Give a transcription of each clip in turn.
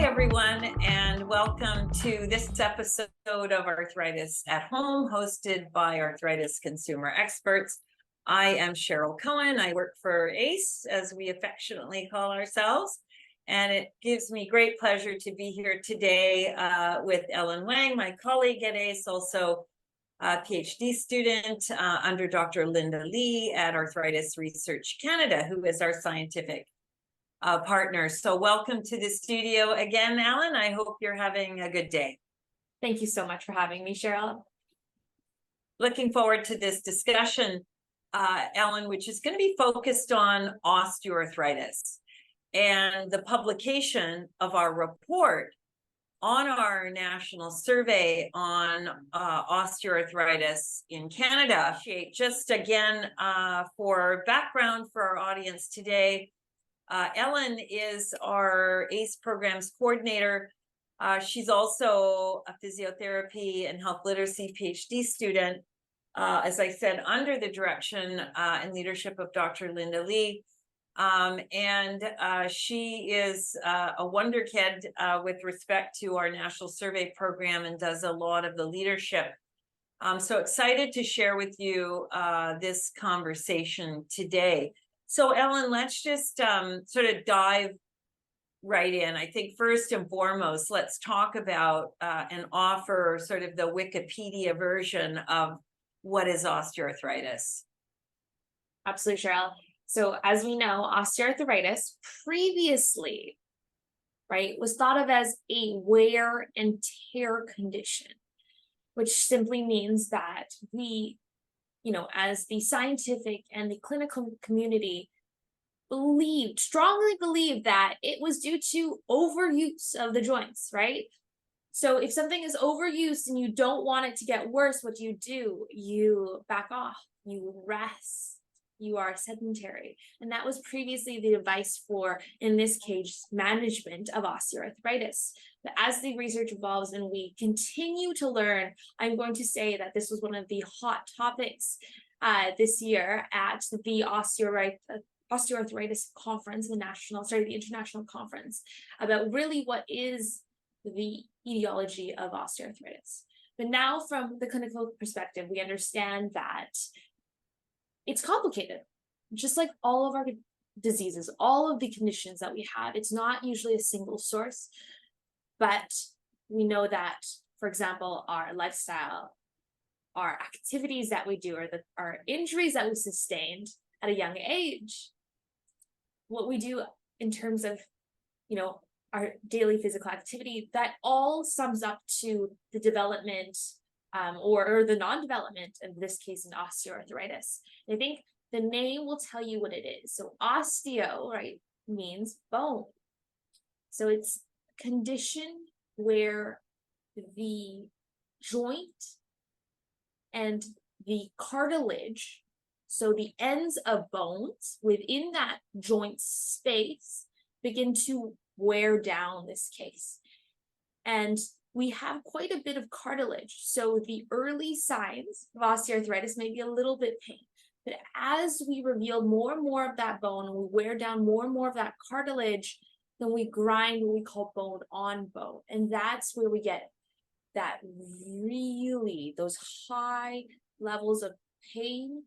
everyone, and welcome to this episode of Arthritis at Home, hosted by arthritis consumer experts. I am Cheryl Cohen. I work for ACE, as we affectionately call ourselves, and it gives me great pleasure to be here today with Ellen Wang, my colleague at ACE, also a PhD student under Dr. Linda Lee at Arthritis Research Canada, who is our scientific partner. So welcome to the studio again, Ellen. I hope you're having a good day. Thank you so much for having me, Cheryl. Looking forward to this discussion, Ellen, which is going to be focused on osteoarthritis and the publication of our report on our national survey on osteoarthritis in Canada. Just again, for background for our audience today, Ellen is our ACE programs coordinator. She's also a physiotherapy and health literacy PhD student, as I said, under the direction and leadership of Dr. Linda Lee. She is a wonder kid with respect to our national survey program and does a lot of the leadership. I'm so excited to share with you this conversation today. So Ellen, let's just sort of dive right in. I think first and foremost, let's talk about and offer sort of the Wikipedia version of what is osteoarthritis. Absolutely, Cheryl. So as we know, osteoarthritis previously, right, was thought of as a wear and tear condition, which simply means that we, as the scientific and the clinical community strongly believed that it was due to overuse of the joints, right? So if something is overused and you don't want it to get worse, what do? You back off, you rest, you are sedentary. And that was previously the advice for, in this case, management of osteoarthritis. But as the research evolves and we continue to learn, I'm going to say that this was one of the hot topics this year at the Osteoarthritis conference, the international conference, about really what is the etiology of osteoarthritis. But now from the clinical perspective, we understand that it's complicated. Just like all of our diseases, all of the conditions that we have, it's not usually a single source, but we know that, for example, our lifestyle, our activities that we do, or our injuries that we sustained at a young age, what we do in terms of, our daily physical activity, that all sums up to the development or the non-development, in this case, in osteoarthritis. And I think the name will tell you what it is. So osteo, right, means bone. So it's a condition where the joint and the cartilage, so the ends of bones within that joint space, begin to wear down this case. And we have quite a bit of cartilage. So the early signs of osteoarthritis may be a little bit pain. But as we reveal more and more of that bone, and we wear down more and more of that cartilage, then we grind what we call bone on bone. And that's where we get that those high levels of pain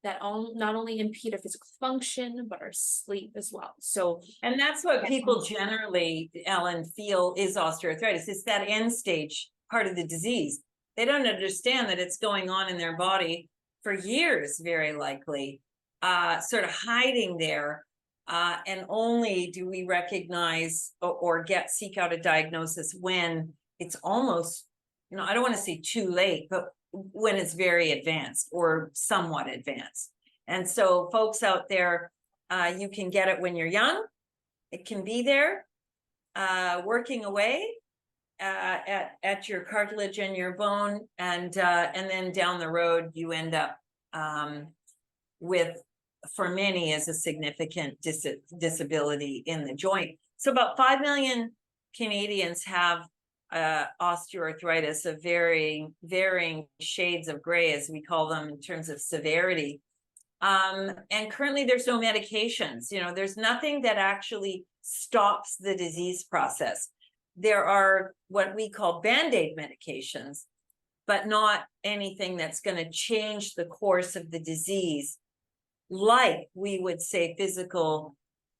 that not only impede our physical function, but our sleep as well. So, and that's what people generally, Ellen, feel is osteoarthritis. It's that end stage part of the disease. They don't understand that it's going on in their body for years, very likely, sort of hiding there. And only do we recognize or seek out a diagnosis when it's almost, I don't want to say too late, but when it's very advanced or somewhat advanced. And so folks out there, you can get it when you're young. It can be there, working away at your cartilage and your bone, and then down the road you end up with, for many, is a significant disability in the joint. So about 5 million Canadians have osteoarthritis of varying shades of gray, as we call them, in terms of severity. And currently there's no medications. There's nothing that actually stops the disease process. there are what we call Band-Aid medications, but not anything that's going to change the course of the disease. Like we would say physical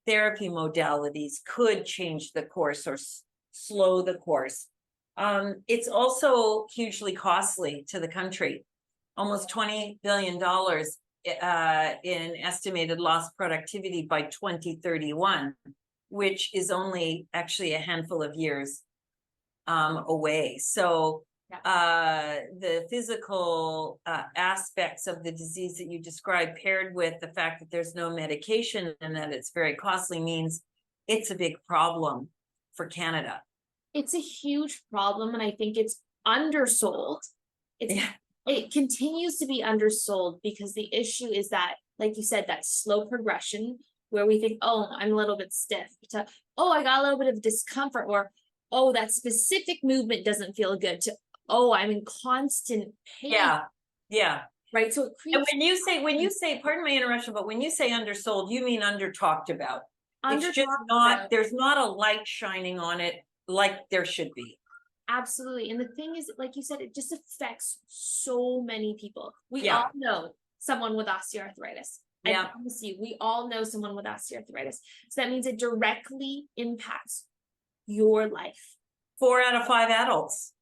therapy modalities could change the course or slow the course. It's also hugely costly to the country, almost $20 billion in estimated lost productivity by 2031, which is only actually a handful of years away. So the physical aspects of the disease that you described, paired with the fact that there's no medication and that it's very costly, means it's a big problem for Canada. It's a huge problem, and I think it's undersold. It continues to be undersold because the issue is that, like you said, that slow progression where we think, oh, I'm a little bit stiff, to, oh, I got a little bit of discomfort, or oh, that specific movement doesn't feel good, to, oh, I'm in constant pain. Yeah. Right. So it creates. And when you say, pardon my interruption, but when you say undersold, you mean under talked about. It's just not, there's not a light shining on it like there should be. Absolutely. And the thing is, like you said, it just affects so many people. We all know someone with osteoarthritis. I promise you, we all know someone with osteoarthritis. So that means it directly impacts your life. 4 out of 5 adults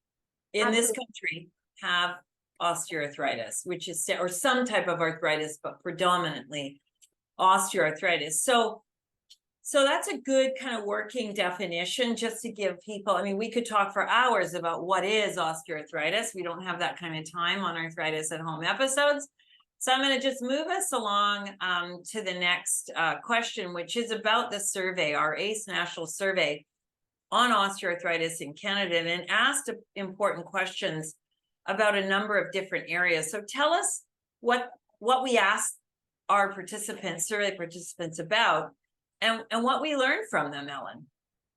in this country have osteoarthritis, which is, or some type of arthritis, but predominantly osteoarthritis. So that's a good kind of working definition, just to give people, I mean, we could talk for hours about what is osteoarthritis. We don't have that kind of time on Arthritis at Home episodes. So I'm going to just move us along to the next question, which is about the survey, our ACE national survey on osteoarthritis in Canada, and asked important questions about a number of different areas. So tell us what we asked our participants, survey participants, about, and what we learned from them, Ellen.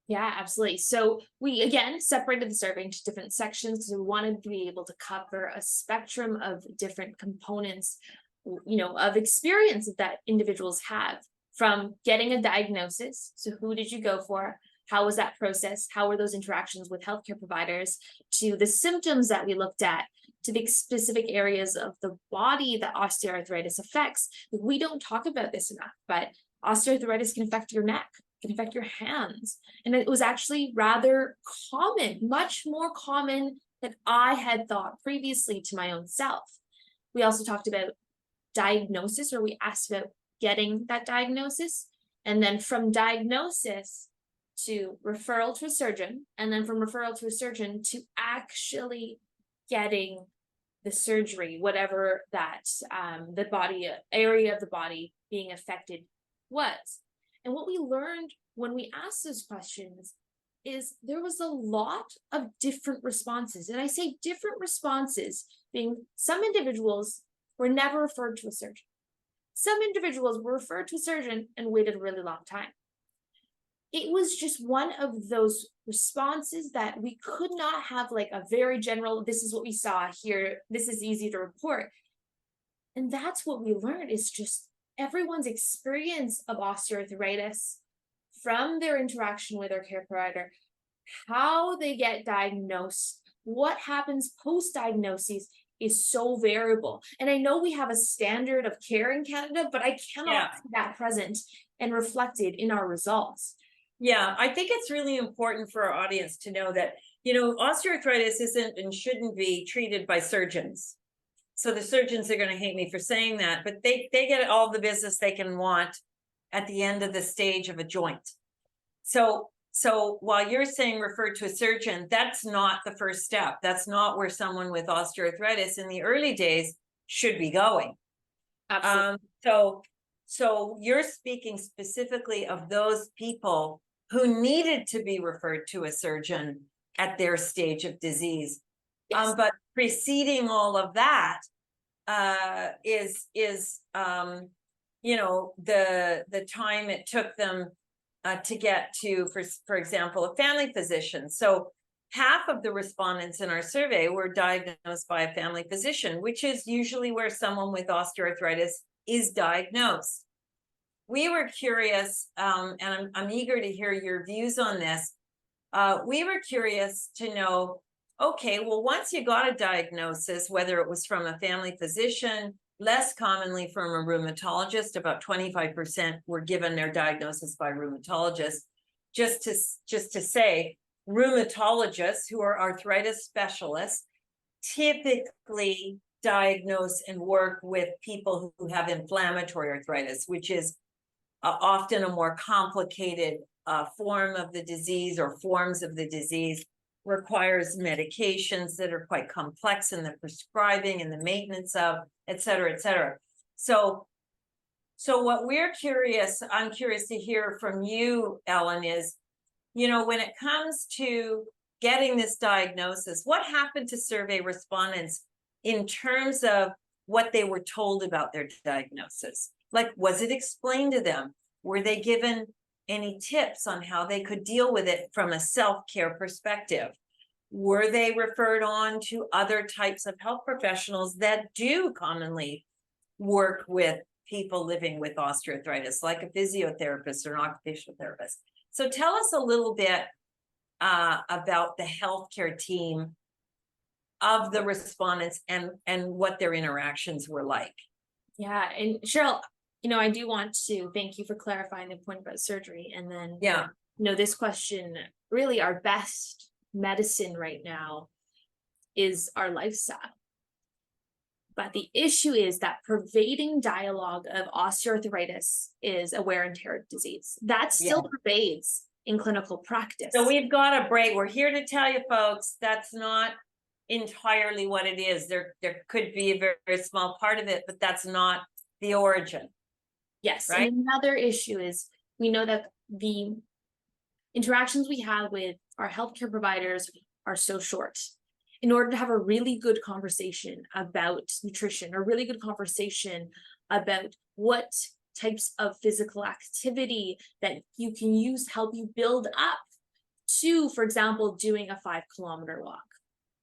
Yeah, absolutely. So we, again, separated the survey into different sections because we wanted to be able to cover a spectrum of different components, you know, of experience that individuals have, from getting a diagnosis. So who did you go for? How was that process? How were those interactions with healthcare providers? To the symptoms that we looked at, to the specific areas of the body that osteoarthritis affects. We don't talk about this enough, but osteoarthritis can affect your neck, can affect your hands. And it was actually rather common, much more common than I had thought previously to my own self. We also talked about diagnosis, or we asked about getting that diagnosis. And then from diagnosis to referral to a surgeon, and then from referral to a surgeon to actually getting the surgery, whatever that the body area of the body being affected was. And what we learned when we asked those questions is there was a lot of different responses. And I say different responses, being some individuals were never referred to a surgeon. Some individuals were referred to a surgeon and waited a really long time. It was just one of those responses that we could not have like a very general, this is what we saw here, this is easy to report. And that's what we learned, is just everyone's experience of osteoarthritis from their interaction with their care provider, how they get diagnosed, what happens post-diagnosis is so variable. And I know we have a standard of care in Canada, but I cannot see that present and reflected in our results. Yeah, I think it's really important for our audience to know that, you know, osteoarthritis isn't and shouldn't be treated by surgeons. So the surgeons are going to hate me for saying that, but they get all the business they can want at the end of the stage of a joint. So while you're saying refer to a surgeon, that's not the first step. That's not where someone with osteoarthritis in the early days should be going. Absolutely. So you're speaking specifically of those people who needed to be referred to a surgeon at their stage of disease. Yes. But preceding all of that is you know, the time it took them to get to, for example, a family physician. So half of the respondents in our survey were diagnosed by a family physician, which is usually where someone with osteoarthritis is diagnosed. We were curious, and I'm eager to hear your views on this. we were curious to know, okay, well, once you got a diagnosis, whether it was from a family physician, less commonly from a rheumatologist, about 25% were given their diagnosis by rheumatologists. Just to say, rheumatologists, who are arthritis specialists, typically diagnose and work with people who have inflammatory arthritis, which is often a more complicated form of the disease, or forms of the disease, requires medications that are quite complex in the prescribing and the maintenance of, et cetera, et cetera. So what I'm curious to hear from you, Ellen, is, when it comes to getting this diagnosis, what happened to survey respondents in terms of what they were told about their diagnosis? Like, was it explained to them? Were they given any tips on how they could deal with it from a self-care perspective? Were they referred on to other types of health professionals that do commonly work with people living with osteoarthritis, like a physiotherapist or an occupational therapist? So tell us a little bit about the healthcare team of the respondents and what their interactions were like. Yeah, and Cheryl, I do want to thank you for clarifying the point about surgery. And then, this question, really our best medicine right now is our lifestyle. But the issue is that pervading dialogue of osteoarthritis is a wear and tear disease. That still pervades in clinical practice. So we've got a break. We're here to tell you folks, that's not entirely what it is. There could be a very, very small part of it, but that's not the origin. Yes. Right. And another issue is, we know that the interactions we have with our healthcare providers are so short. In order to have a really good conversation about nutrition, or really good conversation about what types of physical activity that you can use to help you build up to, for example, doing a 5-kilometer walk.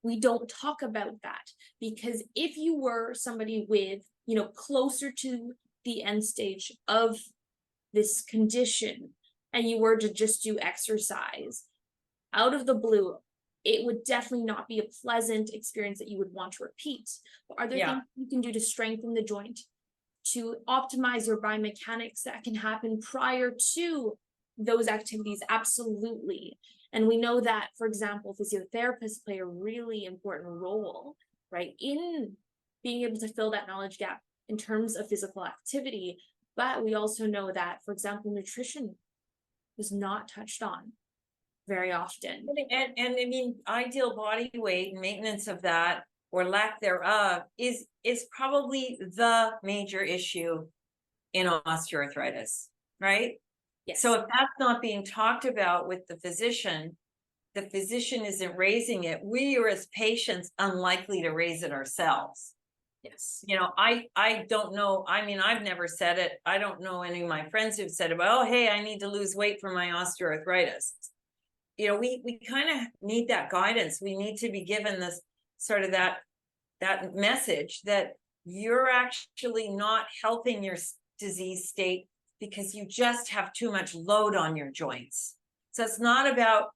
We don't talk about that, because if you were somebody with, closer to the end stage of this condition, and you were to just do exercise out of the blue, it would definitely not be a pleasant experience that you would want to repeat. But are there things you can do to strengthen the joint, to optimize your biomechanics that can happen prior to those activities? Absolutely. And we know that, for example, physiotherapists play a really important role, right, in being able to fill that knowledge gap in terms of physical activity. But we also know that, for example, nutrition is not touched on very often. And I mean, ideal body weight and maintenance of that, or lack thereof, is probably the major issue in osteoarthritis, right? Yes. So if that's not being talked about with the physician isn't raising it, we are, as patients, unlikely to raise it ourselves. Yes. I don't know. I mean, I've never said it. I don't know any of my friends who've said about, oh, hey, I need to lose weight for my osteoarthritis. We kind of need that guidance. We need to be given this sort of that message that you're actually not helping your disease state because you just have too much load on your joints. So it's not about,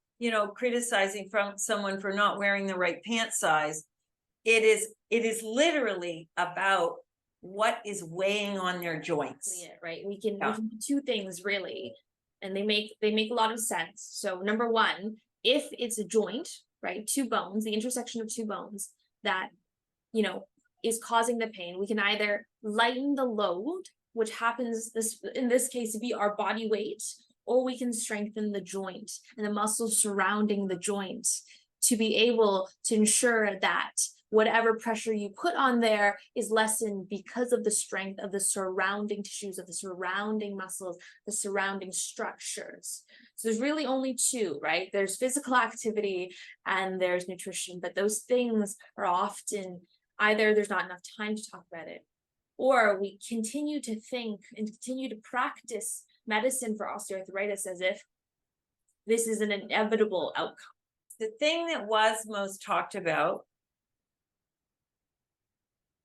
criticizing from someone for not wearing the right pant size. It is literally about what is weighing on their joints. Yeah, right. We can do two things really, and they make a lot of sense. So number one, if it's a joint, right, two bones, the intersection of two bones that, is causing the pain, we can either lighten the load, which happens in this case to be our body weight, or we can strengthen the joint and the muscles surrounding the joint to be able to ensure that whatever pressure you put on there is lessened because of the strength of the surrounding tissues, of the surrounding muscles, the surrounding structures. So there's really only two, right? There's physical activity and there's nutrition, but those things are often either there's not enough time to talk about it, or we continue to think and continue to practice medicine for osteoarthritis as if this is an inevitable outcome. The thing that was most talked about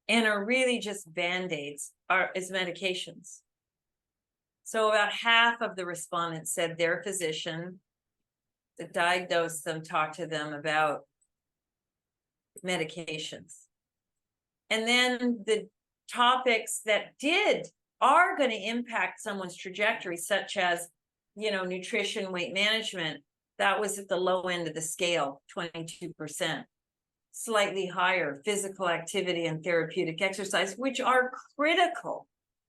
and are really just band-aids is medications. So about half of the respondents said their physician diagnose them, talk to them about medications. And then the topics that are going to impact someone's trajectory, such as, nutrition, weight management, that was at the low end of the scale, 22%. Slightly higher, physical activity and therapeutic exercise, which are critical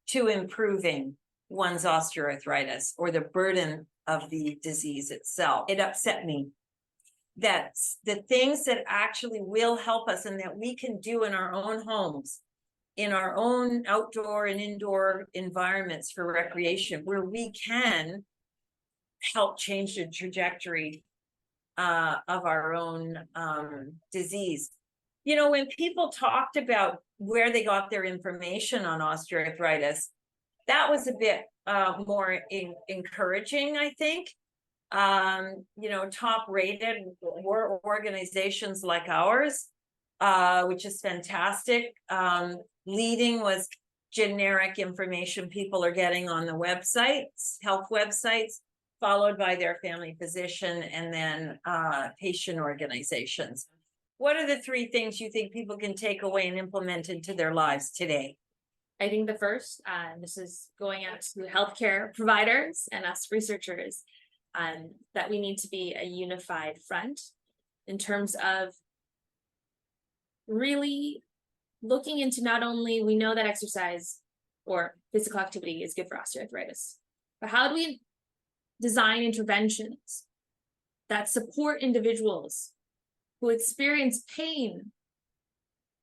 to improving one's osteoarthritis or the burden of the disease itself. It upset me that the things that actually will help us and that we can do in our own homes, in our own outdoor and indoor environments for recreation, where we can help change the trajectory of our own disease. When people talked about where they got their information on osteoarthritis, that was a bit more encouraging, I think. Top rated organizations like ours, which is fantastic. Leading was generic information people are getting on the websites, health websites, followed by their family physician, and then patient organizations. What are the 3 things you think people can take away and implement into their lives today? I think the first, this is going out to healthcare providers and us researchers, that we need to be a unified front in terms of really looking into not only, we know that exercise or physical activity is good for osteoarthritis, but how do we design interventions that support individuals who experience pain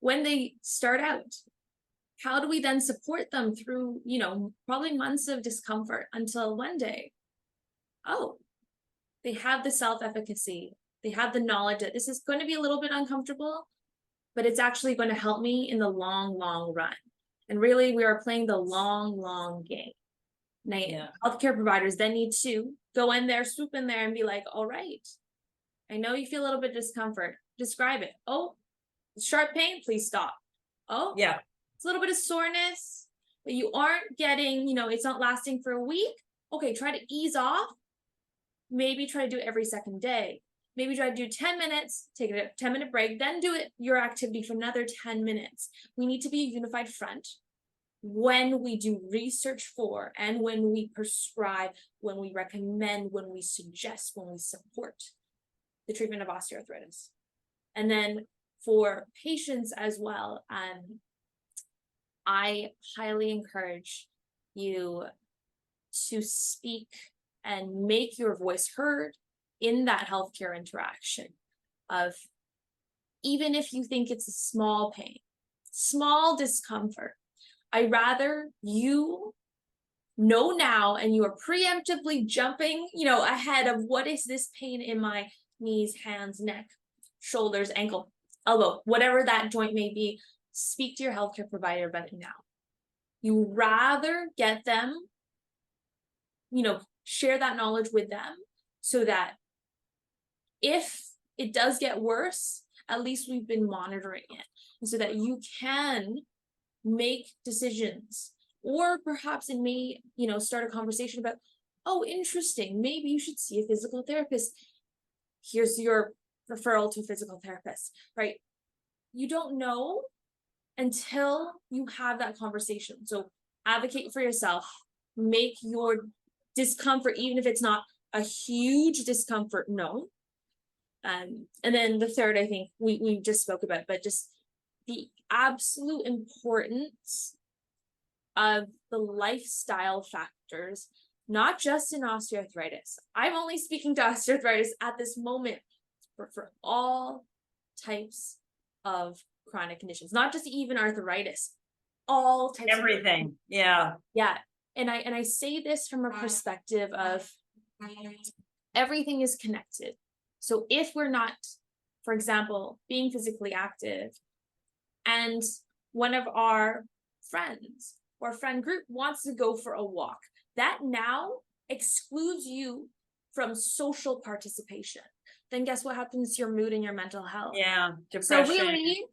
when they start out? How do we then support them through, probably months of discomfort until one day, they have the self-efficacy, they have the knowledge that this is going to be a little bit uncomfortable, but it's actually going to help me in the long, long run. And really, we are playing the long, long game. Now, healthcare providers then need to go in there, swoop in there and be like, all right, I know you feel a little bit of discomfort. Describe it. Oh, sharp pain, please stop. Oh, yeah. It's a little bit of soreness, but you aren't getting, it's not lasting for a week. Okay, try to ease off. Maybe try to do it every second day. Maybe try to do 10 minutes, take a 10-minute break, then do your activity for another 10 minutes. We need to be a unified front when we do research for, and when we prescribe, when we recommend, when we suggest, when we support the treatment of osteoarthritis. And then for patients as well, I highly encourage you to speak and make your voice heard in that healthcare interaction of, even if you think it's a small pain, small discomfort, I rather you know now and you are preemptively jumping, ahead of what is this pain in my knees, hands, neck, shoulders, ankle, elbow, whatever that joint may be. Speak to your healthcare provider about it now. You rather get them, share that knowledge with them so that if it does get worse, at least we've been monitoring it, and so that you can make decisions, or perhaps it may, start a conversation about, oh, interesting, maybe you should see a physical therapist. Here's your referral to a physical therapist, right? You don't know until you have that conversation. So advocate for yourself, make your discomfort, even if it's not a huge discomfort, known. And then the third, I think we just spoke about, but just the absolute importance of the lifestyle factors, not just in osteoarthritis. I'm only speaking to osteoarthritis at this moment, but for all types of chronic conditions, not just even arthritis, all types everything. Of yeah. And I say this from a perspective of everything is connected. So if we're not, for example, being physically active, and one of our friends or friend group wants to go for a walk, that now excludes you from social participation, then guess what happens to your mood and your mental health? Yeah, depression. So really,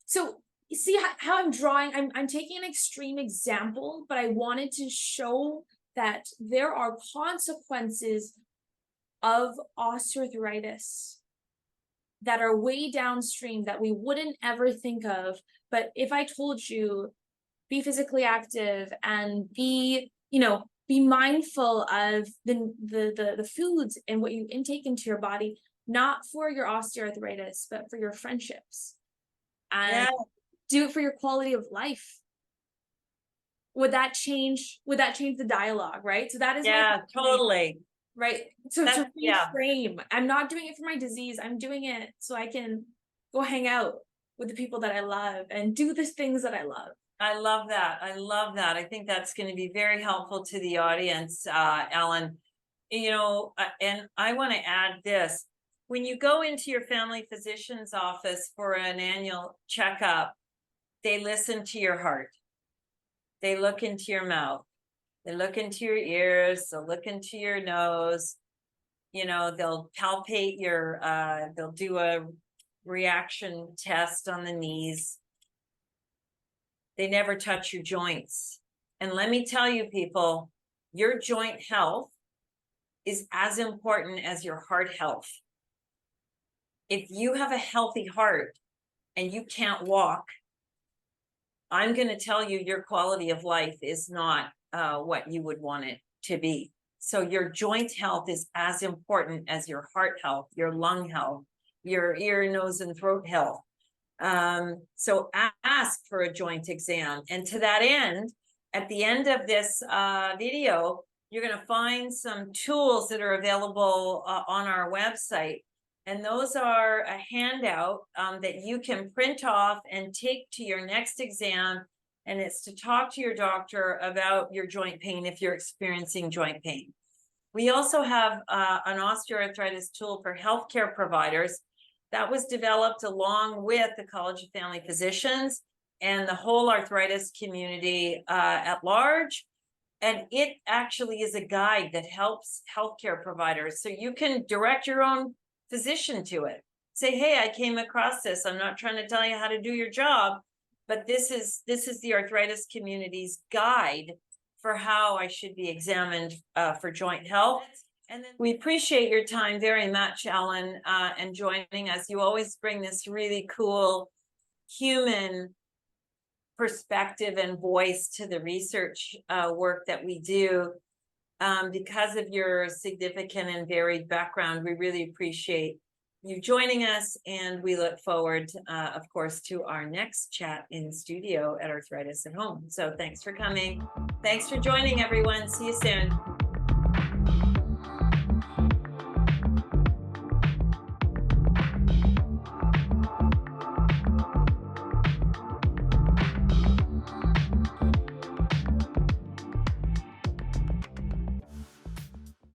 so you see how I'm drawing, I'm taking an extreme example, but I wanted to show that there are consequences of osteoarthritis that are way downstream that we wouldn't ever think of. But if I told you, be physically active and be, be mindful of the foods and what you intake into your body, not for your osteoarthritis, but for your friendships, and do it for your quality of life. Would that change the dialogue, right? So that is totally. Right. So to reframe, I'm not doing it for my disease. I'm doing it so I can go hang out with the people that I love and do the things that I love. I love that. I love that. I think that's going to be very helpful to the audience, Ellen. And I want to add this. When you go into your family physician's office for an annual checkup, they listen to your heart. They look into your mouth. They look into your ears. They'll look into your nose. They'll palpate they'll do a reaction test on the knees. They never touch your joints. And let me tell you, people, your joint health is as important as your heart health. If you have a healthy heart and you can't walk, I'm going to tell you your quality of life is not what you would want it to be. So your joint health is as important as your heart health, your lung health, your ear, nose, and throat health. So ask for a joint exam. And to that end, at the end of this video, you're going to find some tools that are available on our website. And those are a handout that you can print off and take to your next exam. And it's to talk to your doctor about your joint pain if you're experiencing joint pain. We also have an osteoarthritis tool for healthcare providers that was developed along with the College of Family Physicians and the whole arthritis community at large. And it actually is a guide that helps healthcare providers. So you can direct your own physician to it. Say, hey, I came across this. I'm not trying to tell you how to do your job, but this is the arthritis community's guide for how I should be examined for joint health. And then we appreciate your time very much, Ellen, and joining us. You always bring this really cool human perspective and voice to the research work that we do. Because of your significant and varied background, we really appreciate you joining us, and we look forward, of course, to our next chat in studio at Arthritis at Home. So thanks for coming. Thanks for joining, everyone. See you soon.